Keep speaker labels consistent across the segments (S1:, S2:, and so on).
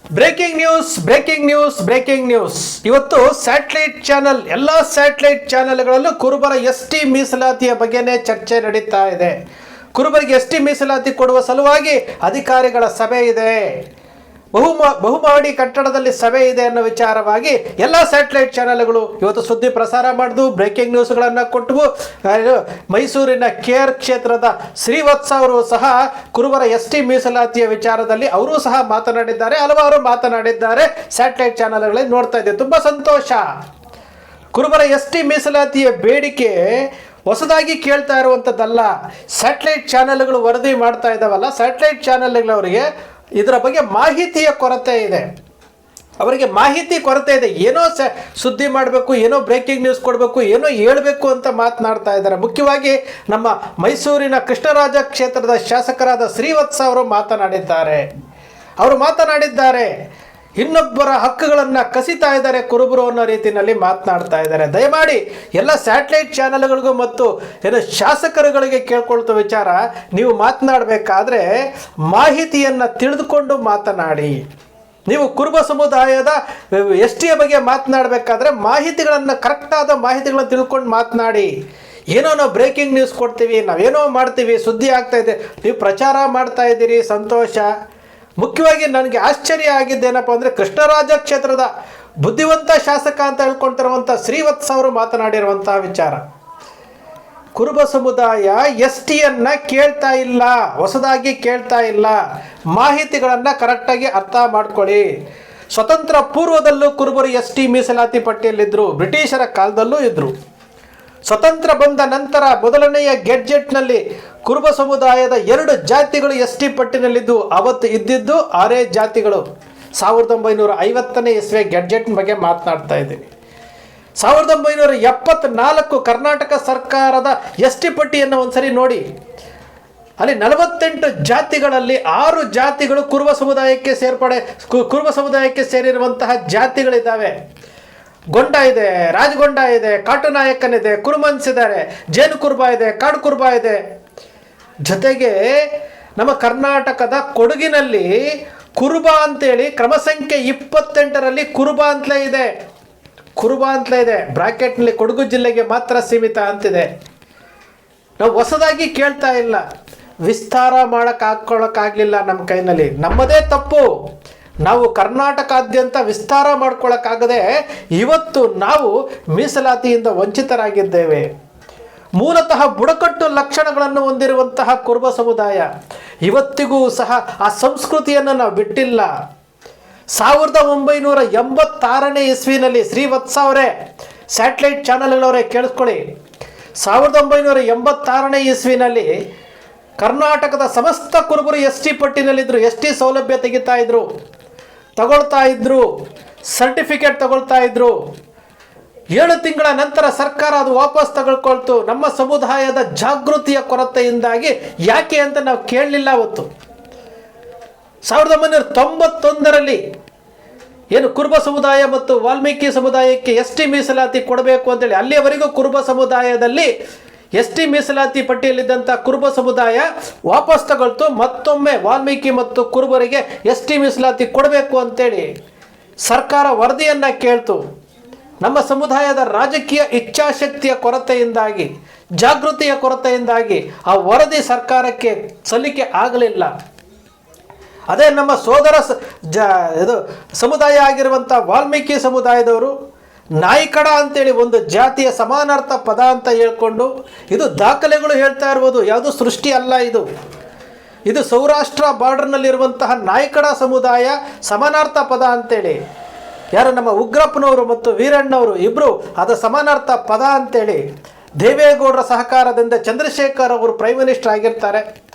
S1: Breaking news ಇವತ್ತು satellite channel ಎಲ್ಲ satellite ಚಾನೆಲ್ಗಳಲ್ಲೂ ಕುರುಬರ ಎಸ್ಟಿ ಮೀಸಲಾತಿಯ ಬಗ್ಗೆನೇ ಚರ್ಚೆ ನಡೀತಾ ಇದೆ. ಕುರುಬರಿಗೆ ಎಸ್ಟಿ ಮೀಸಲಾತಿ ಕೊಡುವ ಸಲುವಾಗಿ ಅಧಿಕಾರಿಗಳ ಸಭೆ ಇದೆ, ಬಹುಮಹಡಿ ಕಟ್ಟಡದಲ್ಲಿ ಸಭೆ ಇದೆ ಅನ್ನೋ ವಿಚಾರವಾಗಿ ಎಲ್ಲ ಸ್ಯಾಟಲೈಟ್ ಚಾನೆಲ್ಗಳು ಇವತ್ತು ಸುದ್ದಿ ಪ್ರಸಾರ ಮಾಡಿದ್ವು, ಬ್ರೇಕಿಂಗ್ ನ್ಯೂಸ್ಗಳನ್ನು ಕೊಟ್ಟವು. ಮೈಸೂರಿನ KR ಕ್ಷೇತ್ರದ ಶ್ರೀವತ್ಸ ಅವರು ಸಹ ಕುರುಬರ ಎಸ್ಟಿ ಮೀಸಲಾತಿಯ ವಿಚಾರದಲ್ಲಿ ಅವರು ಸಹ ಮಾತನಾಡಿದ್ದಾರೆ, ಹಲವಾರು ಮಾತನಾಡಿದ್ದಾರೆ. ಸ್ಯಾಟಲೈಟ್ ಚಾನೆಲ್ಗಳಲ್ಲಿ ನೋಡ್ತಾ ಇದ್ದೇವೆ, ತುಂಬ ಸಂತೋಷ. ಕುರುಬರ ಎಸ್ಟಿ ಮೀಸಲಾತಿಯ ಬೇಡಿಕೆ ಹೊಸದಾಗಿ ಕೇಳ್ತಾ ಇರುವಂಥದ್ದಲ್ಲ. ಸ್ಯಾಟಲೈಟ್ ಚಾನೆಲ್ಗಳು ವರದಿ ಮಾಡ್ತಾ ಇದ್ದಾವಲ್ಲ, ಸ್ಯಾಟಲೈಟ್ ಚಾನೆಲ್ಗಳವರಿಗೆ ಇದರ ಬಗ್ಗೆ ಮಾಹಿತಿಯ ಕೊರತೆ ಇದೆ, ಅವರಿಗೆ ಮಾಹಿತಿ ಕೊರತೆ ಇದೆ. ಏನೋ ಸುದ್ದಿ ಮಾಡಬೇಕು, ಏನೋ ಬ್ರೇಕಿಂಗ್ ನ್ಯೂಸ್ ಕೊಡಬೇಕು, ಏನೋ ಹೇಳಬೇಕು ಅಂತ ಮಾತನಾಡ್ತಾ ಇದ್ದಾರೆ. ಮುಖ್ಯವಾಗಿ ನಮ್ಮ ಮೈಸೂರಿನ ಕೃಷ್ಣರಾಜ ಕ್ಷೇತ್ರದ ಶಾಸಕರಾದ ಶ್ರೀವತ್ಸ ಅವರು ಮಾತನಾಡಿದ್ದಾರೆ. ಇನ್ನೊಬ್ಬರ ಹಕ್ಕುಗಳನ್ನು ಕಸಿತಾ ಇದ್ದಾರೆ ಕುರುಬರು ಅನ್ನೋ ರೀತಿಯಲ್ಲಿ ಮಾತನಾಡ್ತಾ ಇದ್ದಾರೆ. ದಯಮಾಡಿ ಎಲ್ಲ ಸ್ಯಾಟಲೈಟ್ ಚಾನೆಲ್ಗಳಿಗೂ ಮತ್ತು ಶಾಸಕರುಗಳಿಗೆ ಕೇಳ್ಕೊಳ್ತಾ ವಿಚಾರ, ನೀವು ಮಾತನಾಡಬೇಕಾದ್ರೆ ಮಾಹಿತಿಯನ್ನು ತಿಳಿದುಕೊಂಡು ಮಾತನಾಡಿ. ನೀವು ಕುರುಬ ಸಮುದಾಯದ ಎಸ್ಟಿಯ ಬಗ್ಗೆ ಮಾತನಾಡಬೇಕಾದ್ರೆ ಮಾಹಿತಿಗಳನ್ನು, ಕರೆಕ್ಟಾದ ಮಾಹಿತಿಗಳನ್ನು ತಿಳ್ಕೊಂಡು ಮಾತನಾಡಿ. ಏನೋ ನಾವು ಬ್ರೇಕಿಂಗ್ ನ್ಯೂಸ್ ಕೊಡ್ತೀವಿ, ನಾವೇನೋ ಮಾಡ್ತೀವಿ, ಸುದ್ದಿ ಆಗ್ತಾ ಇದೆ, ನೀವು ಪ್ರಚಾರ ಮಾಡ್ತಾ ಇದ್ದೀರಿ, ಸಂತೋಷ. ಮುಖ್ಯವಾಗಿ ನನಗೆ ಆಶ್ಚರ್ಯ ಆಗಿದ್ದೇನಪ್ಪ ಅಂದರೆ, ಕೃಷ್ಣರಾಜ ಕ್ಷೇತ್ರದ ಬುದ್ಧಿವಂತ ಶಾಸಕ ಅಂತ ಹೇಳ್ಕೊಳ್ತಿರುವಂಥ ಶ್ರೀವತ್ಸ ಅವರು ಮಾತನಾಡಿರುವಂಥ ವಿಚಾರ, ಕುರುಬ ಸಮುದಾಯ ಎಸ್ಟಿಯನ್ನು ಕೇಳ್ತಾ ಇಲ್ಲ, ಹೊಸದಾಗಿ ಕೇಳ್ತಾ ಇಲ್ಲ, ಮಾಹಿತಿಗಳನ್ನು ಕರೆಕ್ಟಾಗಿ ಅರ್ಥ ಮಾಡ್ಕೊಳ್ಳಿ. ಸ್ವತಂತ್ರ ಪೂರ್ವದಲ್ಲೂ ಕುರುಬರು ಎಸ್ಟಿ ಮೀಸಲಾತಿ ಪಟ್ಟಿಯಲ್ಲಿದ್ದರು, ಬ್ರಿಟಿಷರ ಕಾಲದಲ್ಲೂ ಇದ್ದರು. ಸ್ವತಂತ್ರ ಬಂದ ನಂತರ ಮೊದಲನೆಯ ಗೆಡ್ಜೆಟ್ನಲ್ಲಿ ಕುರುಬ ಸಮುದಾಯದ 2 ಜಾತಿಗಳು ಎಸ್ಟಿ ಪಟ್ಟಿನಲ್ಲಿದ್ದು, ಅವತ್ತು ಇದ್ದಿದ್ದು 6 ಜಾತಿಗಳು. 1950ನೇ ಇಸ್ವಿ ಗೆಡ್ಜೆಟ್ ಬಗ್ಗೆ ಮಾತನಾಡ್ತಾ ಇದ್ದೀನಿ. 1974 ಕರ್ನಾಟಕ ಸರ್ಕಾರದ ಎಸ್ಟಿ ಪಟ್ಟಿಯನ್ನು ಒಂದ್ಸರಿ ನೋಡಿ. ಅಲ್ಲಿ 48 ಜಾತಿಗಳಲ್ಲಿ 6 ಜಾತಿಗಳು ಕುರುಬ ಸಮುದಾಯಕ್ಕೆ ಸೇರಿರುವಂತಹ ಜಾತಿಗಳಿದ್ದಾವೆ. ಗೊಂಡ ಇದೆ, ರಾಜಗೊಂಡ ಇದೆ, ಕಾಟುನಾಯಕನಿದೆ, ಕುರುಮನ್ಸ್ ಇದ್ದಾರೆ, ಜೇನು ಕುರುಬ ಇದೆ, ಕಾಡು ಕುರುಬ ಇದೆ. ಜೊತೆಗೆ ನಮ್ಮ ಕರ್ನಾಟಕದ ಕೊಡಗಿನಲ್ಲಿ ಕುರುಬ ಅಂತೇಳಿ ಕ್ರಮ ಸಂಖ್ಯೆ 28ರಲ್ಲಿ ಕುರುಬ ಅಂತಲೇ ಇದೆ. ಬ್ರಾಕೆಟ್ನಲ್ಲಿ ಕೊಡಗು ಜಿಲ್ಲೆಗೆ ಮಾತ್ರ ಸೀಮಿತ ಅಂತಿದೆ. ನಾವು ಹೊಸದಾಗಿ ಕೇಳ್ತಾ ಇಲ್ಲ, ವಿಸ್ತಾರ ಹಾಕ್ಕೊಳ್ಳೋಕ್ಕಾಗಲಿಲ್ಲ ನಮ್ಮ ಕೈನಲ್ಲಿ, ನಮ್ಮದೇ ತಪ್ಪು. ನಾವು ಕರ್ನಾಟಕಾದ್ಯಂತ ವಿಸ್ತಾರ ಮಾಡ್ಕೊಳ್ಳೋಕ್ಕಾಗದೆ ಇವತ್ತು ನಾವು ಮೀಸಲಾತಿಯಿಂದ ವಂಚಿತರಾಗಿದ್ದೇವೆ. ಮೂಲತಃ ಬುಡಕಟ್ಟು ಲಕ್ಷಣಗಳನ್ನು ಹೊಂದಿರುವಂತಹ ಕುರುಬ ಸಮುದಾಯ ಇವತ್ತಿಗೂ ಸಹ ಆ ಸಂಸ್ಕೃತಿಯನ್ನು ನಾವು ಬಿಟ್ಟಿಲ್ಲ. 1986ನೇ ಇಸ್ವಿನಲ್ಲಿ ಶ್ರೀವತ್ಸ ಅವರೇ, ಸ್ಯಾಟಲೈಟ್ ಚಾನೆಲ್ಗಳವರೇ ಕೇಳಿಸ್ಕೊಳ್ಳಿ, 1986ನೇ ಇಸ್ವಿನಲ್ಲಿ ಕರ್ನಾಟಕದ ಸಮಸ್ತ ಕುರುಬರು ಎಸ್ಟಿ ಪಟ್ಟಿನಲ್ಲಿದ್ದರು, ಎಸ್ಟಿ ಸೌಲಭ್ಯ ತಗೊಳ್ತಾ ಇದ್ರು, ಸರ್ಟಿಫಿಕೇಟ್ ತಗೊಳ್ತಾ ಇದ್ರು. 7 ತಿಂಗಳ ನಂತರ ಸರ್ಕಾರ ಅದು ವಾಪಸ್ ತಗೊಳ್ಕೊಳ್ತು. ನಮ್ಮ ಸಮುದಾಯದ ಜಾಗೃತಿಯ ಕೊರತೆಯಿಂದಾಗಿ. ಯಾಕೆ ಅಂತ ನಾವು ಕೇಳಲಿಲ್ಲ. ಅವತ್ತು 1991ರಲ್ಲಿ ಏನು ಕುರುಬ ಸಮುದಾಯ ಮತ್ತು ವಾಲ್ಮೀಕಿ ಸಮುದಾಯಕ್ಕೆ ಎಸ್ಟಿ ಮೀಸಲಾತಿ ಕೊಡಬೇಕು ಅಂತೇಳಿ, ಅಲ್ಲಿಯವರೆಗೂ ಕುರುಬ ಸಮುದಾಯದಲ್ಲಿ ಎಸ್ಟಿ ಮೀಸಲಾತಿ ಪಟ್ಟಿಯಲ್ಲಿದ್ದಂಥ ಕುರುಬ ಸಮುದಾಯ ವಾಪಸ್ ತಗೊಳ್ತು. ಮತ್ತೊಮ್ಮೆ ವಾಲ್ಮೀಕಿ ಮತ್ತು ಕುರುಬರಿಗೆ ಎಸ್ಟಿ ಮೀಸಲಾತಿ ಕೊಡಬೇಕು ಅಂತೇಳಿ ಸರ್ಕಾರ ವರದಿಯನ್ನು ಕೇಳ್ತು. ನಮ್ಮ ಸಮುದಾಯದ ರಾಜಕೀಯ ಇಚ್ಛಾಶಕ್ತಿಯ ಕೊರತೆಯಿಂದಾಗಿ, ಜಾಗೃತಿಯ ಕೊರತೆಯಿಂದಾಗಿ ಆ ವರದಿ ಸರ್ಕಾರಕ್ಕೆ ಸಲ್ಲಿಕೆ ಆಗಲಿಲ್ಲ. ಅದೇ ನಮ್ಮ ಸೋದರ ಸಮುದಾಯ ಆಗಿರುವಂಥ ವಾಲ್ಮೀಕಿ ಸಮುದಾಯದವರು ನಾಯಿಕಡ ಅಂತೇಳಿ ಒಂದು ಜಾತಿಯ ಸಮಾನಾರ್ಥ ಪದ ಅಂತ ಹೇಳ್ಕೊಂಡು, ಇದು ದಾಖಲೆಗಳು ಹೇಳ್ತಾ ಇರ್ಬೋದು, ಯಾವುದು ಸೃಷ್ಟಿ ಅಲ್ಲ. ಇದು ಸೌರಾಷ್ಟ್ರ ಬಾರ್ಡರ್ನಲ್ಲಿರುವಂತಹ ನಾಯಿಕಡ ಸಮುದಾಯ ಸಮಾನಾರ್ಥ ಪದ ಅಂತೇಳಿ ಯಾರು ನಮ್ಮ ಉಗ್ರಪ್ಪನವರು ಮತ್ತು ವೀರಣ್ಣವರು ಇಬ್ಬರು ಅದು ಸಮಾನಾರ್ಥ ಪದ ಅಂತೇಳಿ ದೇವೇಗೌಡರ ಸಹಕಾರದಿಂದ ಚಂದ್ರಶೇಖರ್ ಅವರು ಪ್ರೈಮ್ ಮಿನಿಸ್ಟರ್ ಆಗಿರ್ತಾರೆ,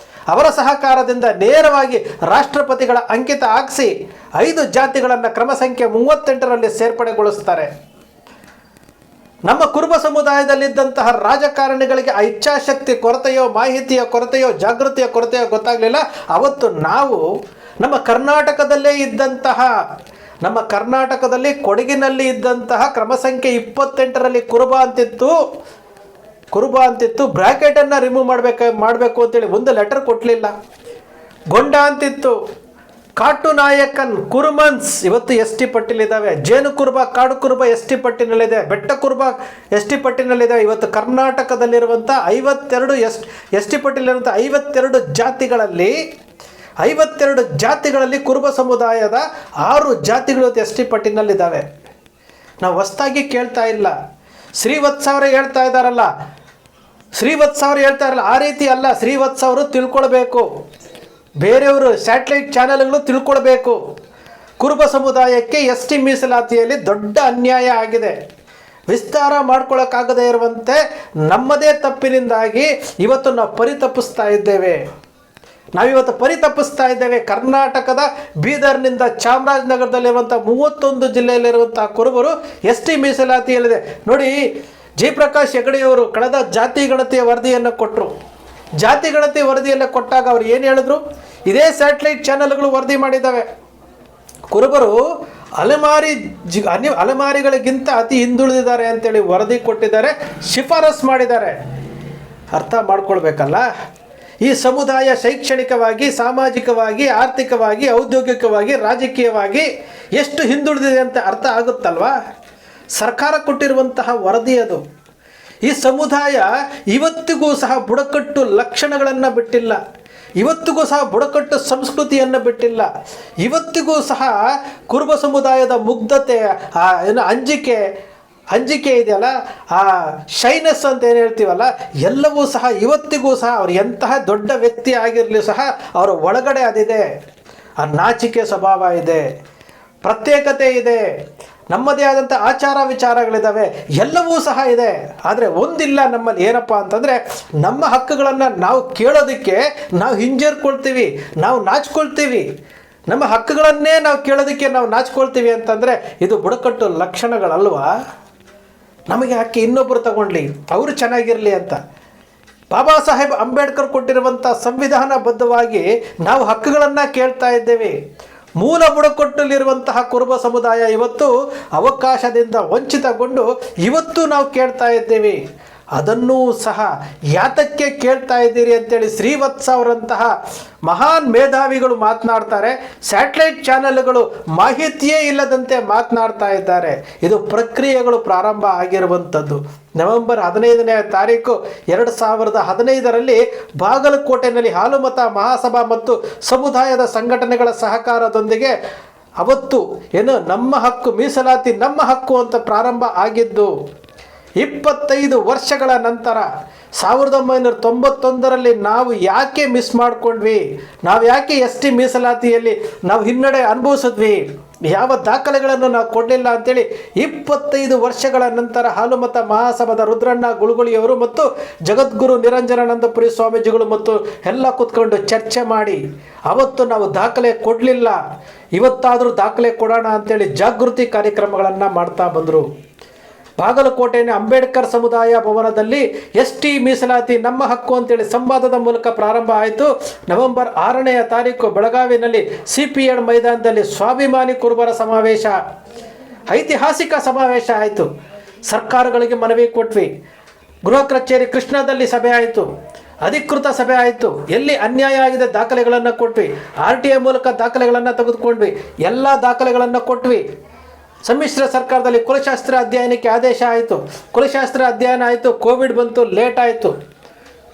S1: ಅವರ ಸಹಕಾರದಿಂದ ನೇರವಾಗಿ ರಾಷ್ಟ್ರಪತಿಗಳ ಅಂಕಿತ ಹಾಕಿಸಿ 5 ಜಾತಿಗಳನ್ನು ಕ್ರಮ ಸಂಖ್ಯೆ 38ರಲ್ಲಿ ಸೇರ್ಪಡೆಗೊಳಿಸ್ತಾರೆ. ನಮ್ಮ ಕುರುಬ ಸಮುದಾಯದಲ್ಲಿದ್ದಂತಹ ರಾಜಕಾರಣಿಗಳಿಗೆ ಆ ಇಚ್ಛಾಶಕ್ತಿ ಕೊರತೆಯೋ, ಮಾಹಿತಿಯ ಕೊರತೆಯೋ, ಜಾಗೃತಿಯ ಕೊರತೆಯೋ ಗೊತ್ತಾಗಲಿಲ್ಲ. ಅವತ್ತು ನಾವು ನಮ್ಮ ಕರ್ನಾಟಕದಲ್ಲಿ ಕೊಡಗಿನಲ್ಲಿ ಇದ್ದಂತಹ ಕ್ರಮ ಸಂಖ್ಯೆ 28ರಲ್ಲಿ ಕುರುಬ ಅಂತಿತ್ತು. ಬ್ರಾಕೆಟನ್ನು ರಿಮೂವ್ ಮಾಡಬೇಕು ಅಂತೇಳಿ ಒಂದು ಲೆಟರ್ ಕೊಡಲಿಲ್ಲ. ಗೊಂಡ ಅಂತಿತ್ತು, ಕಾಟು ನಾಯಕನ್ ಕುರುಮನ್ಸ್ ಇವತ್ತು ಎಸ್ ಟಿ ಪಟ್ಟಿಲಿದ್ದಾವೆ. ಜೇನು ಕುರುಬ, ಕಾಡು ಕುರುಬ ಎಸ್ ಟಿ ಪಟ್ಟಿನಲ್ಲಿದೆ. ಬೆಟ್ಟ ಕುರುಬ ಎಸ್ ಟಿ ಪಟ್ಟಿನಲ್ಲಿದೆ. ಇವತ್ತು ಕರ್ನಾಟಕದಲ್ಲಿರುವಂಥ 52 ಎಸ್ ಟಿ ಪಟ್ಟಿಲಿರುವಂಥ 52 ಜಾತಿಗಳಲ್ಲಿ ಕುರುಬ ಸಮುದಾಯದ 6 ಜಾತಿಗಳು ಎಸ್ ಟಿ ಪಟ್ಟಿನಲ್ಲಿದ್ದಾವೆ. ನಾವು ಹೊಸ್ದಾಗಿ ಕೇಳ್ತಾ ಇಲ್ಲ. ಶ್ರೀವತ್ಸ ಅವರು ಹೇಳ್ತಾ ಇದ್ದಾರಲ್ಲ, ಆ ರೀತಿ ಅಲ್ಲ. ಶ್ರೀವತ್ಸ ಅವರು ತಿಳ್ಕೊಳ್ಬೇಕು, ಬೇರೆಯವರು ಸ್ಯಾಟಲೈಟ್ ಚಾನೆಲ್ಗಳು ತಿಳ್ಕೊಳ್ಬೇಕು. ಕುರುಬ ಸಮುದಾಯಕ್ಕೆ ಎಸ್ ಟಿ ಮೀಸಲಾತಿಯಲ್ಲಿ ದೊಡ್ಡ ಅನ್ಯಾಯ ಆಗಿದೆ. ವಿಸ್ತಾರ ಮಾಡ್ಕೊಳ್ಳೋಕ್ಕಾಗದೇ ಇರುವಂತೆ ನಮ್ಮದೇ ತಪ್ಪಿನಿಂದಾಗಿ ಇವತ್ತು ನಾವು ಪರಿತಪಿಸ್ತಾ ಇದ್ದೇವೆ. ಕರ್ನಾಟಕದ ಬೀದರ್ನಿಂದ ಚಾಮರಾಜನಗರದಲ್ಲಿರುವಂಥ 31 ಜಿಲ್ಲೆಯಲ್ಲಿರುವಂಥ ಕುರುಬರು ಎಸ್ ಟಿ ಮೀಸಲಾತಿಯಲ್ಲಿದೆ. ನೋಡಿ, ಜಯಪ್ರಕಾಶ್ ಹೆಗಡೆಯವರು ಕಳೆದ ಜಾತಿ ಗಣತಿಯ ವರದಿಯನ್ನು ಕೊಟ್ಟರು. ಜಾತಿ ಗಣತಿ ವರದಿಯನ್ನು ಕೊಟ್ಟಾಗ ಅವ್ರು ಏನು ಹೇಳಿದ್ರು? ಇದೇ ಸ್ಯಾಟಲೈಟ್ ಚಾನೆಲ್ಗಳು ವರದಿ ಮಾಡಿದ್ದಾವೆ. ಕುರುಬರು ಅಲೆಮಾರಿಗಳಿಗಿಂತ ಅತಿ ಹಿಂದುಳಿದಿದ್ದಾರೆ ಅಂತೇಳಿ ವರದಿ ಕೊಟ್ಟಿದ್ದಾರೆ, ಶಿಫಾರಸ್ ಮಾಡಿದ್ದಾರೆ. ಅರ್ಥ ಮಾಡ್ಕೊಳ್ಬೇಕಲ್ಲ. ಈ ಸಮುದಾಯ ಶೈಕ್ಷಣಿಕವಾಗಿ, ಸಾಮಾಜಿಕವಾಗಿ, ಆರ್ಥಿಕವಾಗಿ, ಔದ್ಯೋಗಿಕವಾಗಿ, ರಾಜಕೀಯವಾಗಿ ಎಷ್ಟು ಹಿಂದುಳಿದಿದೆ ಅಂತ ಅರ್ಥ ಆಗುತ್ತಲ್ವಾ? ಸರ್ಕಾರ ಕೊಟ್ಟಿರುವಂತಹ ವರದಿ ಅದು. ಈ ಸಮುದಾಯ ಇವತ್ತಿಗೂ ಸಹ ಬುಡಕಟ್ಟು ಲಕ್ಷಣಗಳನ್ನು ಬಿಟ್ಟಿಲ್ಲ. ಇವತ್ತಿಗೂ ಸಹ ಬುಡಕಟ್ಟು ಸಂಸ್ಕೃತಿಯನ್ನು ಬಿಟ್ಟಿಲ್ಲ. ಇವತ್ತಿಗೂ ಸಹ ಕುರುಬ ಸಮುದಾಯದ ಮುಗ್ಧತೆ, ಅಂಜಿಕೆ ಇದೆಯಲ್ಲ, ಆ ಶೈನೆಸ್ ಅಂತ ಏನು ಹೇಳ್ತೀವಲ್ಲ, ಎಲ್ಲವೂ ಸಹ ಇವತ್ತಿಗೂ ಸಹ ಅವ್ರು ಎಂತಹ ದೊಡ್ಡ ವ್ಯಕ್ತಿ ಆಗಿರಲಿ ಸಹ ಅವರ ಒಳಗಡೆ ಅದಿದೆ. ಆ ನಾಚಿಕೆ ಸ್ವಭಾವ ಇದೆ, ಪ್ರತ್ಯೇಕತೆ ಇದೆ, ನಮ್ಮದೇ ಆದಂಥ ಆಚಾರ ವಿಚಾರಗಳಿದ್ದಾವೆ, ಎಲ್ಲವೂ ಸಹ ಇದೆ. ಆದರೆ ಒಂದಿಲ್ಲ ನಮ್ಮಲ್ಲಿ, ಏನಪ್ಪ ಅಂತಂದರೆ ನಮ್ಮ ಹಕ್ಕುಗಳನ್ನು ನಾವು ಕೇಳೋದಕ್ಕೆ ನಾವು ಹಿಂಜರಿಕೊಳ್ತೀವಿ, ನಾವು ನಾಚ್ಕೊಳ್ತೀವಿ. ನಮ್ಮ ಹಕ್ಕುಗಳನ್ನೇ ನಾವು ಕೇಳೋದಕ್ಕೆ ನಾವು ನಾಚ್ಕೊಳ್ತೀವಿ ಅಂತಂದರೆ ಇದು ಬುಡಕಟ್ಟು ಲಕ್ಷಣಗಳಲ್ವಾ? ನಮಗೆ ಯಾಕೆ ಇನ್ನೊಬ್ಬರು ತಗೊಳ್ಳಿ, ಅವರು ಚೆನ್ನಾಗಿರಲಿ ಅಂತ. ಬಾಬಾ ಸಾಹೇಬ್ ಅಂಬೇಡ್ಕರ್ ಕೊಟ್ಟಿರುವಂಥ ಸಂವಿಧಾನಬದ್ಧವಾಗಿ ನಾವು ಹಕ್ಕುಗಳನ್ನು ಕೇಳ್ತಾ ಇದ್ದೇವೆ. ಮೂಲ ಬುಡಕಟ್ಟಲ್ಲಿರುವಂತಹ ಕುರುಬ ಸಮುದಾಯ ಇವತ್ತು ಅವಕಾಶದಿಂದ ವಂಚಿತಗೊಂಡು ಇವತ್ತು ನಾವು ಕೇಳ್ತಾ ಇದ್ದೇವೆ. ಅದನ್ನೂ ಸಹ ಯಾತಕ್ಕೆ ಕೇಳ್ತಾ ಇದ್ದೀರಿ ಅಂತೇಳಿ ಶ್ರೀವತ್ಸ ಅವರಂತಹ ಮಹಾನ್ ಮೇಧಾವಿಗಳು ಮಾತನಾಡ್ತಾರೆ. ಸ್ಯಾಟಲೈಟ್ ಚಾನೆಲ್ಗಳು ಮಾಹಿತಿಯೇ ಇಲ್ಲದಂತೆ ಮಾತನಾಡ್ತಾ ಇದ್ದಾರೆ. ಇದು ಪ್ರಕ್ರಿಯೆಗಳು ಪ್ರಾರಂಭ ಆಗಿರುವಂಥದ್ದು. ನವೆಂಬರ್ 15ನೇ ತಾರೀಕು 2015ರಲ್ಲಿ ಬಾಗಲಕೋಟೆಯಲ್ಲಿ ಹಾಲುಮತ ಮಹಾಸಭಾ ಮತ್ತು ಸಮುದಾಯದ ಸಂಘಟನೆಗಳ ಸಹಕಾರದೊಂದಿಗೆ ಅವತ್ತು ನಮ್ಮ ಹಕ್ಕು ಮೀಸಲಾತಿ ನಮ್ಮ ಹಕ್ಕು ಅಂತ ಪ್ರಾರಂಭ ಆಗಿದ್ದು. 25 ವರ್ಷಗಳ ನಂತರ 1991ರಲ್ಲಿ ನಾವು ಯಾಕೆ ಮಿಸ್ ಮಾಡ್ಕೊಂಡ್ವಿ, ನಾವು ಯಾಕೆ ಎಸ್ ಟಿ ಮೀಸಲಾತಿಯಲ್ಲಿ ನಾವು ಹಿನ್ನಡೆ ಅನುಭವಿಸಿದ್ವಿ, ಯಾವ ದಾಖಲೆಗಳನ್ನು ನಾವು ಕೊಡಲಿಲ್ಲ ಅಂತೇಳಿ 25 ವರ್ಷಗಳ ನಂತರ ಹಾಲುಮತ ಮಹಾಸಭಾದ ರುದ್ರಣ್ಣ ಗುಳುಗುಳಿಯವರು ಮತ್ತು ಜಗದ್ಗುರು ನಿರಂಜನಾನಂದಪುರಿ ಸ್ವಾಮೀಜಿಗಳು ಮತ್ತು ಎಲ್ಲ ಕೂತ್ಕೊಂಡು ಚರ್ಚೆ ಮಾಡಿ ಅವತ್ತು ನಾವು ದಾಖಲೆ ಕೊಡಲಿಲ್ಲ, ಇವತ್ತಾದರೂ ದಾಖಲೆ ಕೊಡೋಣ ಅಂತೇಳಿ ಜಾಗೃತಿ ಕಾರ್ಯಕ್ರಮಗಳನ್ನು ಮಾಡ್ತಾ ಬಂದರು. ಬಾಗಲಕೋಟೆಯ ಅಂಬೇಡ್ಕರ್ ಸಮುದಾಯ ಭವನದಲ್ಲಿ ಎಸ್ ಟಿ ಮೀಸಲಾತಿ ನಮ್ಮ ಹಕ್ಕು ಅಂತೇಳಿ ಸಂವಾದದ ಮೂಲಕ ಪ್ರಾರಂಭ ಆಯಿತು. ನವೆಂಬರ್ 6ನೇ ತಾರೀಕು ಬೆಳಗಾವಿನಲ್ಲಿ CPN ಮೈದಾನದಲ್ಲಿ ಸ್ವಾಭಿಮಾನಿ ಕುರುಬರ ಸಮಾವೇಶ, ಐತಿಹಾಸಿಕ ಸಮಾವೇಶ ಆಯಿತು. ಸರ್ಕಾರಗಳಿಗೆ ಮನವಿ ಕೊಟ್ವಿ. ಗೃಹ ಕಚೇರಿ ಕೃಷ್ಣದಲ್ಲಿ ಸಭೆ ಆಯಿತು, ಅಧಿಕೃತ ಸಭೆ ಆಯಿತು. ಎಲ್ಲಿ ಅನ್ಯಾಯ ಆಗಿದೆ ದಾಖಲೆಗಳನ್ನು ಕೊಟ್ವಿ, RTI ಮೂಲಕ ದಾಖಲೆಗಳನ್ನು ತೆಗೆದುಕೊಂಡ್ವಿ, ಎಲ್ಲ ದಾಖಲೆಗಳನ್ನು ಕೊಟ್ವಿ. ಸಮ್ಮಿಶ್ರ ಸರ್ಕಾರದಲ್ಲಿ ಕುಲಶಾಸ್ತ್ರ ಅಧ್ಯಯನಕ್ಕೆ ಆದೇಶ ಆಯಿತು. ಕುಲಶಾಸ್ತ್ರ ಅಧ್ಯಯನ ಆಯಿತು, ಕೋವಿಡ್ ಬಂತು, ಲೇಟ್ ಆಯಿತು.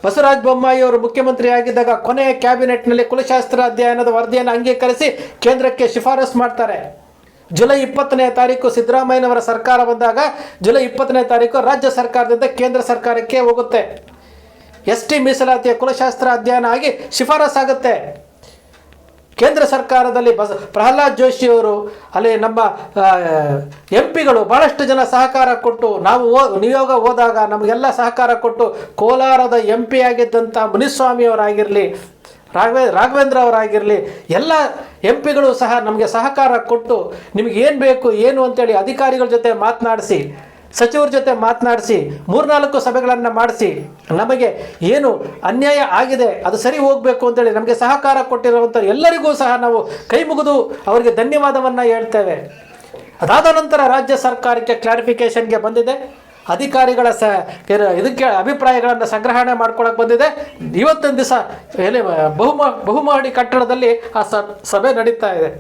S1: ಬಸವರಾಜ ಬೊಮ್ಮಾಯಿ ಅವರು ಮುಖ್ಯಮಂತ್ರಿ ಆಗಿದ್ದಾಗ ಕೊನೆಯ ಕ್ಯಾಬಿನೆಟ್ನಲ್ಲಿ ಕುಲಶಾಸ್ತ್ರ ಅಧ್ಯಯನದ ವರದಿಯನ್ನು ಅಂಗೀಕರಿಸಿ ಕೇಂದ್ರಕ್ಕೆ ಶಿಫಾರಸು ಮಾಡ್ತಾರೆ. ಜುಲೈ 20ನೇ ತಾರೀಕು ಸಿದ್ದರಾಮಯ್ಯನವರ ಸರ್ಕಾರ ಬಂದಾಗ ಜುಲೈ 20ನೇ ತಾರೀಕು ರಾಜ್ಯ ಸರ್ಕಾರದಿಂದ ಕೇಂದ್ರ ಸರ್ಕಾರಕ್ಕೆ ಹೋಗುತ್ತೆ. ಎಸ್ ಟಿ ಮೀಸಲಾತಿಯ ಕುಲಶಾಸ್ತ್ರ ಅಧ್ಯಯನ ಆಗಿ ಶಿಫಾರಸಾಗುತ್ತೆ. ಕೇಂದ್ರ ಸರ್ಕಾರದಲ್ಲಿ ಪ್ರಹ್ಲಾದ್ ಜೋಶಿಯವರು, ಅಲ್ಲಿ ನಮ್ಮ MP ಗಳು ಭಾಳಷ್ಟು ಜನ ಸಹಕಾರ ಕೊಟ್ಟು, ನಾವು ನಿಯೋಗ ಹೋದಾಗ ನಮಗೆಲ್ಲ ಸಹಕಾರ ಕೊಟ್ಟು, ಕೋಲಾರದ MP ಆಗಿದ್ದಂಥ ಮುನಿಸ್ವಾಮಿಯವರಾಗಿರಲಿ, ರಾಘವೇಂದ್ರ ಅವರಾಗಿರಲಿ, ಎಲ್ಲ MP ಗಳು ಸಹ ನಮಗೆ ಸಹಕಾರ ಕೊಟ್ಟು ನಿಮಗೆ ಏನು ಬೇಕು ಏನು ಅಂತೇಳಿ ಅಧಿಕಾರಿಗಳ ಜೊತೆ ಮಾತನಾಡಿಸಿ, ಸಚಿವರ ಜೊತೆ ಮಾತನಾಡಿಸಿ 3-4 ಸಭೆಗಳನ್ನು ಮಾಡಿಸಿ ನಮಗೆ ಏನು ಅನ್ಯಾಯ ಆಗಿದೆ ಅದು ಸರಿ ಹೋಗಬೇಕು ಅಂತೇಳಿ ನಮಗೆ ಸಹಕಾರ ಕೊಟ್ಟಿರುವಂಥ ಎಲ್ಲರಿಗೂ ಸಹ ನಾವು ಕೈ ಮುಗಿದು ಅವರಿಗೆ ಧನ್ಯವಾದವನ್ನು ಹೇಳ್ತೇವೆ. ಅದಾದ ನಂತರ ರಾಜ್ಯ ಸರ್ಕಾರಕ್ಕೆ ಕ್ಲಾರಿಫಿಕೇಷನ್ಗೆ ಬಂದಿದೆ. ಅಧಿಕಾರಿಗಳ ಇದಕ್ಕೆ ಅಭಿಪ್ರಾಯಗಳನ್ನು ಸಂಗ್ರಹಣೆ ಮಾಡ್ಕೊಳಕ್ಕೆ ಬಂದಿದೆ. ಇವತ್ತೊಂದು ದಿವಸ ಎಲ್ಲಿ ಬಹುಮಹಡಿ ಕಟ್ಟಡದಲ್ಲಿ ಆ ಸಭೆ ನಡೀತಾ ಇದೆ.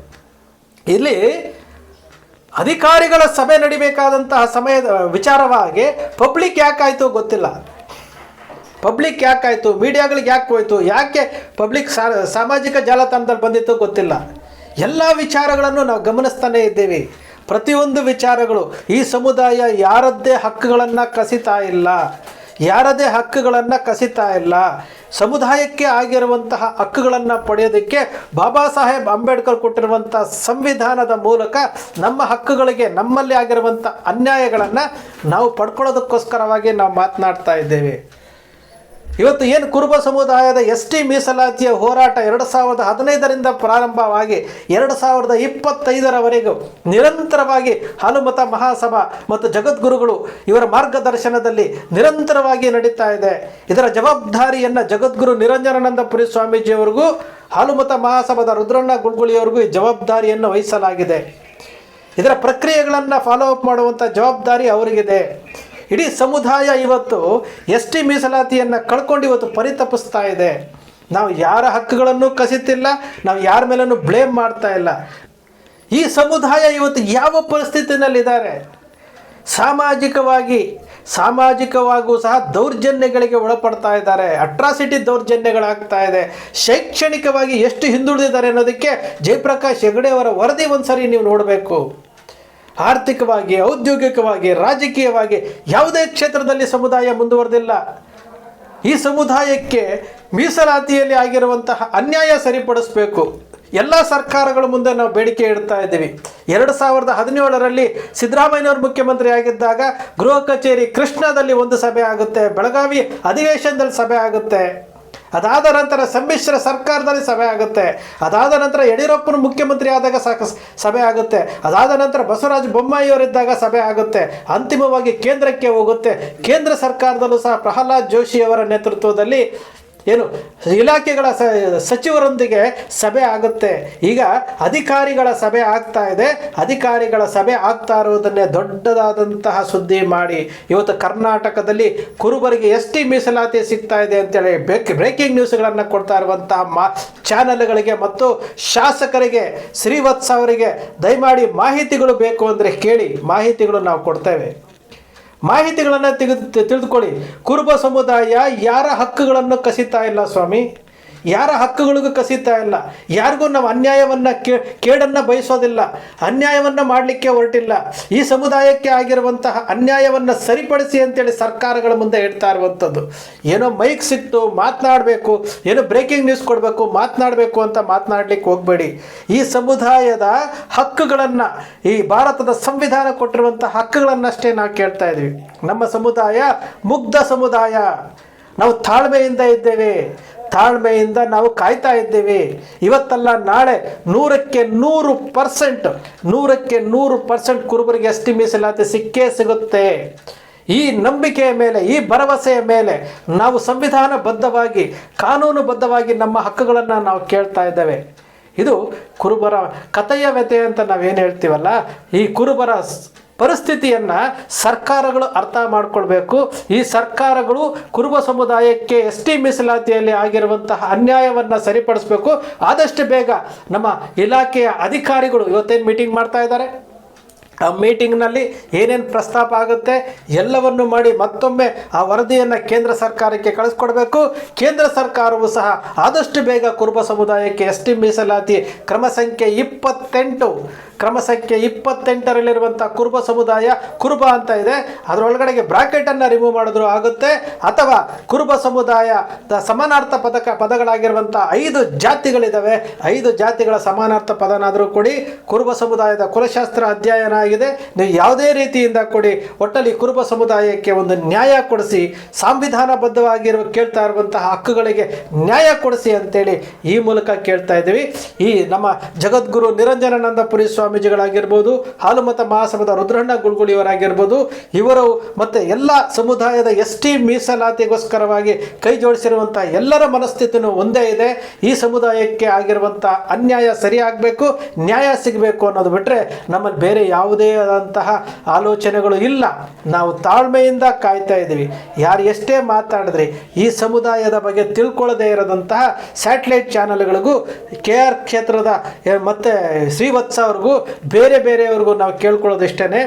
S1: ಇಲ್ಲಿ ಅಧಿಕಾರಿಗಳ ಸಭೆ ನಡಿಬೇಕಾದಂತಹ ಸಮಯದ ವಿಚಾರವಾಗಿ ಪಬ್ಲಿಕ್ ಯಾಕಾಯಿತು ಗೊತ್ತಿಲ್ಲ. ಪಬ್ಲಿಕ್ ಯಾಕಾಯಿತು, ಮೀಡಿಯಾಗಳಿಗೆ ಯಾಕೆ ಹೋಯ್ತು, ಯಾಕೆ ಪಬ್ಲಿಕ್ ಸಾಮಾಜಿಕ ಜಾಲತಾಣದಲ್ಲಿ ಬಂದಿತ್ತು ಗೊತ್ತಿಲ್ಲ. ಎಲ್ಲ ವಿಚಾರಗಳನ್ನು ನಾವು ಗಮನಿಸ್ತಾನೇ ಇದ್ದೇವೆ. ಪ್ರತಿಯೊಂದು ವಿಚಾರಗಳು ಈ ಸಮುದಾಯ ಯಾರದ್ದೇ ಹಕ್ಕುಗಳನ್ನು ಕಸಿತಾ ಇಲ್ಲ. ಸಮುದಾಯಕ್ಕೆ ಆಗಿರುವಂತಹ ಹಕ್ಕುಗಳನ್ನು ಪಡೆಯೋದಕ್ಕೆ ಬಾಬಾ ಸಾಹೇಬ್ ಅಂಬೇಡ್ಕರ್ ಕೊಟ್ಟಿರುವಂಥ ಸಂವಿಧಾನದ ಮೂಲಕ ನಮ್ಮ ಹಕ್ಕುಗಳಿಗೆ, ನಮ್ಮಲ್ಲಿ ಆಗಿರುವಂಥ ಅನ್ಯಾಯಗಳನ್ನು ನಾವು ಪಡ್ಕೊಳ್ಳೋದಕ್ಕೋಸ್ಕರವಾಗಿ ನಾವು ಮಾತನಾಡ್ತಾ ಇದ್ದೇವೆ. ಇವತ್ತು ಏನು ಕುರುಬ ಸಮುದಾಯದ ST ಮೀಸಲಾತಿಯ ಹೋರಾಟ 2015ರಿಂದ ಪ್ರಾರಂಭವಾಗಿ 2025ರವರೆಗೂ ನಿರಂತರವಾಗಿ ಹಾಲುಮತ ಮಹಾಸಭಾ ಮತ್ತು ಜಗದ್ಗುರುಗಳು ಇವರ ಮಾರ್ಗದರ್ಶನದಲ್ಲಿ ನಿರಂತರವಾಗಿ ನಡೀತಾ ಇದೆ. ಇದರ ಜವಾಬ್ದಾರಿಯನ್ನು ಜಗದ್ಗುರು ನಿರಂಜನಾನಂದಪುರಿ ಸ್ವಾಮೀಜಿಯವರಿಗೂ ಹಾಲುಮತ ಮಹಾಸಭಾದ ರುದ್ರಣ್ಣ ಗುಳ್ಗುಳಿಯವರಿಗೂ ಈ ಜವಾಬ್ದಾರಿಯನ್ನು ವಹಿಸಲಾಗಿದೆ. ಇದರ ಪ್ರಕ್ರಿಯೆಗಳನ್ನು ಫಾಲೋ ಅಪ್ ಮಾಡುವಂಥ ಜವಾಬ್ದಾರಿ ಅವರಿಗಿದೆ. ಇಡೀ ಸಮುದಾಯ ಇವತ್ತು ST ಮೀಸಲಾತಿಯನ್ನು ಕಳ್ಕೊಂಡು ಇವತ್ತು ಪರಿತಪಿಸ್ತಾ ಇದೆ. ನಾವು ಯಾರ ಹಕ್ಕುಗಳನ್ನು ಕಸಿತಿಲ್ಲ, ನಾವು ಯಾರ ಮೇಲೂ ಬ್ಲೇಮ್ ಮಾಡ್ತಾ ಇಲ್ಲ. ಈ ಸಮುದಾಯ ಇವತ್ತು ಯಾವ ಪರಿಸ್ಥಿತಿನಲ್ಲಿದ್ದಾರೆ, ಸಾಮಾಜಿಕವಾಗೂ ಸಹ ದೌರ್ಜನ್ಯಗಳಿಗೆ ಒಳಪಡ್ತಾ ಇದ್ದಾರೆ. ಅಟ್ರಾಸಿಟಿ ದೌರ್ಜನ್ಯಗಳಾಗ್ತಾ ಇದೆ. ಶೈಕ್ಷಣಿಕವಾಗಿ ಎಷ್ಟು ಹಿಂದುಳಿದಿದ್ದಾರೆ ಅನ್ನೋದಕ್ಕೆ ಜಯಪ್ರಕಾಶ್ ಹೆಗಡೆ ಅವರ ವರದಿ ಒಂದ್ಸರಿ ನೀವು ನೋಡಬೇಕು. ಆರ್ಥಿಕವಾಗಿ, ಔದ್ಯೋಗಿಕವಾಗಿ, ರಾಜಕೀಯವಾಗಿ ಯಾವುದೇ ಕ್ಷೇತ್ರದಲ್ಲಿ ಸಮುದಾಯ ಮುಂದುವರೆದಿಲ್ಲ. ಈ ಸಮುದಾಯಕ್ಕೆ ಮೀಸಲಾತಿಯಲ್ಲಿ ಆಗಿರುವಂತಹ ಅನ್ಯಾಯ ಸರಿಪಡಿಸಬೇಕು. ಎಲ್ಲ ಸರ್ಕಾರಗಳ ಮುಂದೆ ನಾವು ಬೇಡಿಕೆ ಇಡ್ತಾ ಇದ್ದೀವಿ. 2017ರಲ್ಲಿ ಸಿದ್ದರಾಮಯ್ಯನವರು ಮುಖ್ಯಮಂತ್ರಿ ಆಗಿದ್ದಾಗ ಗೃಹ ಕಚೇರಿ ಕೃಷ್ಣದಲ್ಲಿ ಒಂದು ಸಭೆ ಆಗುತ್ತೆ, ಬೆಳಗಾವಿ ಅಧಿವೇಶನದಲ್ಲಿ ಸಭೆ ಆಗುತ್ತೆ, ಅದಾದ ನಂತರ ಸಮ್ಮಿಶ್ರ ಸರ್ಕಾರದಲ್ಲಿ ಸಭೆ ಆಗುತ್ತೆ, ಅದಾದ ನಂತರ ಯಡಿಯೂರಪ್ಪನ ಮುಖ್ಯಮಂತ್ರಿ ಆದಾಗ ಸಭೆ ಆಗುತ್ತೆ, ಅದಾದ ನಂತರ ಬಸವರಾಜ ಬೊಮ್ಮಾಯಿಯವರಿದ್ದಾಗ ಸಭೆ ಆಗುತ್ತೆ, ಅಂತಿಮವಾಗಿ ಕೇಂದ್ರಕ್ಕೆ ಹೋಗುತ್ತೆ. ಕೇಂದ್ರ ಸರ್ಕಾರದಲ್ಲೂ ಸಹ ಪ್ರಹ್ಲಾದ್ ಜೋಶಿಯವರ ನೇತೃತ್ವದಲ್ಲಿ ಇಲಾಖೆಗಳ ಸಚಿವರೊಂದಿಗೆ ಸಭೆ ಆಗುತ್ತೆ. ಈಗ ಅಧಿಕಾರಿಗಳ ಸಭೆ ಆಗ್ತಾ ಇದೆ. ಅಧಿಕಾರಿಗಳ ಸಭೆ ಆಗ್ತಾ ಇರುವುದನ್ನೇ ದೊಡ್ಡದಾದಂತಹ ಸುದ್ದಿ ಮಾಡಿ ಇವತ್ತು ಕರ್ನಾಟಕದಲ್ಲಿ ಕುರುಬರಿಗೆ ST ಮೀಸಲಾತಿ ಸಿಗ್ತಾ ಇದೆ ಅಂತೇಳಿ ಬ್ರೇಕಿಂಗ್ ನ್ಯೂಸ್ಗಳನ್ನು ಕೊಡ್ತಾ ಇರುವಂತಹ ಚಾನಲ್ಗಳಿಗೆ ಮತ್ತು ಶಾಸಕರಿಗೆ, ಶ್ರೀವತ್ಸ ಅವರಿಗೆ ದಯಮಾಡಿ ಮಾಹಿತಿಗಳು ಬೇಕು ಅಂದರೆ ಕೇಳಿ, ಮಾಹಿತಿಗಳು ನಾವು ಕೊಡ್ತೇವೆ. ಮಾಹಿತಿಗಳನ್ನು ತಿಳಿದುಕೊಳ್ಳಿ. ಕುರುಬ ಸಮುದಾಯ ಯಾರ ಹಕ್ಕುಗಳನ್ನು ಕಸಿತಾ ಇಲ್ಲ ಸ್ವಾಮಿ, ಯಾರ ಹಕ್ಕುಗಳಿಗೂ ಕಸಿತಾ ಇಲ್ಲ. ಯಾರಿಗೂ ನಾವು ಅನ್ಯಾಯವನ್ನು ಕೇಡನ್ನು ಬಯಸೋದಿಲ್ಲ, ಅನ್ಯಾಯವನ್ನು ಮಾಡಲಿಕ್ಕೆ ಹೊರಟಿಲ್ಲ. ಈ ಸಮುದಾಯಕ್ಕೆ ಆಗಿರುವಂತಹ ಅನ್ಯಾಯವನ್ನು ಸರಿಪಡಿಸಿ ಅಂತೇಳಿ ಸರ್ಕಾರಗಳ ಮುಂದೆ ಇಡ್ತಾ ಇರುವಂಥದ್ದು. ಏನೋ ಮೈಕ್ ಸಿಕ್ತು ಮಾತನಾಡಬೇಕು, ಏನೋ ಬ್ರೇಕಿಂಗ್ ನ್ಯೂಸ್ ಕೊಡಬೇಕು, ಮಾತನಾಡಬೇಕು ಅಂತ ಮಾತನಾಡಲಿಕ್ಕೆ ಹೋಗಬೇಡಿ. ಈ ಸಮುದಾಯದ ಹಕ್ಕುಗಳನ್ನು, ಈ ಭಾರತದ ಸಂವಿಧಾನ ಕೊಟ್ಟಿರುವಂಥ ಹಕ್ಕುಗಳನ್ನಷ್ಟೇ ನಾವು ಕೇಳ್ತಾ ಇದ್ದೀವಿ. ನಮ್ಮ ಸಮುದಾಯ ಮುಗ್ಧ ಸಮುದಾಯ. ನಾವು ತಾಳ್ಮೆಯಿಂದ ಇದ್ದೇವೆ, ತಾಳ್ಮೆಯಿಂದ ನಾವು ಕಾಯ್ತಾ ಇದ್ದೇವೆ. ಇವತ್ತಲ್ಲ ನಾಳೆ 100ಕ್ಕೆ 100% ಕುರುಬರಿಗೆ ST ಮೀಸಲಾತಿ ಸಿಕ್ಕೇ ಸಿಗುತ್ತೆ. ಈ ನಂಬಿಕೆಯ ಮೇಲೆ, ಈ ಭರವಸೆಯ ಮೇಲೆ ನಾವು ಸಂವಿಧಾನಬದ್ಧವಾಗಿ, ಕಾನೂನುಬದ್ಧವಾಗಿ ನಮ್ಮ ಹಕ್ಕುಗಳನ್ನು ನಾವು ಕೇಳ್ತಾ ಇದ್ದೇವೆ. ಇದು ಕುರುಬರ ಕಥೆಯ ವ್ಯಥೆ ಅಂತ ನಾವೇನು ಹೇಳ್ತೀವಲ್ಲ, ಈ ಕುರುಬರ ಪರಿಸ್ಥಿತಿಯನ್ನು ಸರ್ಕಾರಗಳು ಅರ್ಥ ಮಾಡಿಕೊಳ್ಬೇಕು. ಈ ಸರ್ಕಾರಗಳು ಕುರುಬ ಸಮುದಾಯಕ್ಕೆ ST ಮೀಸಲಾತಿಯಲ್ಲಿ ಆಗಿರುವಂತಹ ಅನ್ಯಾಯವನ್ನು ಸರಿಪಡಿಸಬೇಕು. ಆದಷ್ಟು ಬೇಗ ನಮ್ಮ ಇಲಾಖೆಯ ಅಧಿಕಾರಿಗಳು ಇವತ್ತೇನು ಮೀಟಿಂಗ್ ಮಾಡ್ತಾ ಇದ್ದಾರೆ, ಆ ಮೀಟಿಂಗ್ನಲ್ಲಿ ಏನೇನು ಪ್ರಸ್ತಾಪ ಆಗುತ್ತೆ ಎಲ್ಲವನ್ನು ಮಾಡಿ ಮತ್ತೊಮ್ಮೆ ಆ ವರದಿಯನ್ನು ಕೇಂದ್ರ ಸರ್ಕಾರಕ್ಕೆ ಕಳಿಸ್ಕೊಡ್ಬೇಕು. ಕೇಂದ್ರ ಸರ್ಕಾರವು ಸಹ ಆದಷ್ಟು ಬೇಗ ಕುರುಬ ಸಮುದಾಯಕ್ಕೆ ST ಮೀಸಲಾತಿ ಕ್ರಮ ಸಂಖ್ಯೆ 28ರಲ್ಲಿರುವಂಥ ಕುರುಬ ಸಮುದಾಯ ಕುರುಬ ಅಂತ ಇದೆ, ಅದರೊಳಗಡೆಗೆ ಬ್ರಾಕೆಟನ್ನು ರಿಮೂವ್ ಮಾಡಿದ್ರು ಆಗುತ್ತೆ. ಅಥವಾ ಕುರುಬ ಸಮುದಾಯದ ಸಮಾನಾರ್ಥ ಪದಗಳಾಗಿರುವಂಥ 5 ಜಾತಿಗಳಿದ್ದಾವೆ, 5 ಜಾತಿಗಳ ಸಮಾನಾರ್ಥ ಪದನಾದರೂ ಕೊಡಿ. ಕುರುಬ ಸಮುದಾಯದ ಕುಲಶಾಸ್ತ್ರ ಅಧ್ಯಯನ ಆಗಿದೆ, ನೀವು ಯಾವುದೇ ರೀತಿಯಿಂದ ಕೊಡಿ. ಒಟ್ಟಲ್ಲಿ ಕುರುಬ ಸಮುದಾಯಕ್ಕೆ ಒಂದು ನ್ಯಾಯ ಕೊಡಿಸಿ, ಸಂವಿಧಾನಬದ್ಧವಾಗಿರುವ ಕೇಳ್ತಾ ಇರುವಂತಹ ಹಕ್ಕುಗಳಿಗೆ ನ್ಯಾಯ ಕೊಡಿಸಿ ಅಂತೇಳಿ ಈ ಮೂಲಕ ಕೇಳ್ತಾ ಇದ್ದೀವಿ. ಈ ನಮ್ಮ ಜಗದ್ಗುರು ನಿರಂಜನಾನಂದಪುರಿ ಸ್ವಾಮೀಜಿಗಳಾಗಿರ್ಬೋದು, ಹಾಲುಮತ ಮಹಾಸಭಾದ ರುದ್ರಣ್ಣ ಗುಳ್ಗುಳಿಯವರಾಗಿರ್ಬೋದು, ಇವರು ಮತ್ತು ಎಲ್ಲ ಸಮುದಾಯದ ST ಮೀಸಲಾತಿಗೋಸ್ಕರವಾಗಿ ಕೈ ಜೋಡಿಸಿರುವಂಥ ಎಲ್ಲರ ಮನಸ್ಥಿತಿನೂ ಒಂದೇ ಇದೆ. ಈ ಸಮುದಾಯಕ್ಕೆ ಆಗಿರುವಂಥ ಅನ್ಯಾಯ ಸರಿಯಾಗಬೇಕು, ನ್ಯಾಯ ಸಿಗಬೇಕು ಅನ್ನೋದು ಬಿಟ್ಟರೆ ನಮ್ಮಲ್ಲಿ ಬೇರೆ ಯಾವುದೇ ಯಾವುದೇ ಆದಂತಹ ಆಲೋಚನೆಗಳು ಇಲ್ಲ. ನಾವು ತಾಳ್ಮೆಯಿಂದ ಕಾಯ್ತಾ ಇದ್ದೀವಿ. ಯಾರು ಎಷ್ಟೇ ಮಾತಾಡಿದ್ರಿ ಈ ಸಮುದಾಯದ ಬಗ್ಗೆ ತಿಳ್ಕೊಳ್ಳದೇ ಇರೋದಂತಹ ಸ್ಯಾಟಲೈಟ್ ಚಾನಲ್ಗಳಿಗೂ KR ಕ್ಷೇತ್ರದ ಮತ್ತು ಶ್ರೀವತ್ಸ ಅವ್ರಿಗೂ ಬೇರೆಯವ್ರಿಗೂ ನಾವು ಕೇಳ್ಕೊಳ್ಳೋದಿಷ್ಟೇ,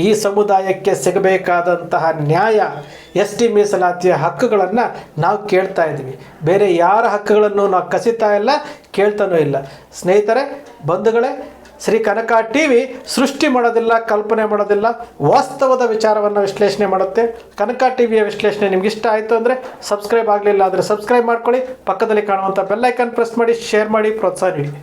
S1: ಈ ಸಮುದಾಯಕ್ಕೆ ಸಿಗಬೇಕಾದಂತಹ ನ್ಯಾಯ, ST ಮೀಸಲಾತಿಯ ಹಕ್ಕುಗಳನ್ನು ನಾವು ಕೇಳ್ತಾ ಇದ್ದೀವಿ. ಬೇರೆ ಯಾರ ಹಕ್ಕುಗಳನ್ನು ನಾವು ಕಸಿತಾ ಇಲ್ಲ, ಕೇಳ್ತಾನೂ ಇಲ್ಲ. ಸ್ನೇಹಿತರೆ, ಬಂಧುಗಳೇ, ಶ್ರೀ ಕನಕ TV ಸೃಷ್ಟಿ ಮಾಡೋದಿಲ್ಲ, ಕಲ್ಪನೆ ಮಾಡೋದಿಲ್ಲ, ವಾಸ್ತವದ ವಿಚಾರವನ್ನು ವಿಶ್ಲೇಷಣೆ ಮಾಡುತ್ತೆ. ಕನಕ TVಯ ವಿಶ್ಲೇಷಣೆ ನಿಮ್ಗೆ ಇಷ್ಟ ಆಯಿತು ಅಂದರೆ ಸಬ್ಸ್ಕ್ರೈಬ್ ಆಗಲಿಲ್ಲ ಅಂದರೆ ಸಬ್ಸ್ಕ್ರೈಬ್ ಮಾಡ್ಕೊಳ್ಳಿ. ಪಕ್ಕದಲ್ಲಿ ಕಾಣುವಂಥ ಬೆಲ್ ಐಕಾನ್ ಪ್ರೆಸ್ ಮಾಡಿ, ಶೇರ್ ಮಾಡಿ, ಪ್ರೋತ್ಸಾಹ ನೀಡಿ.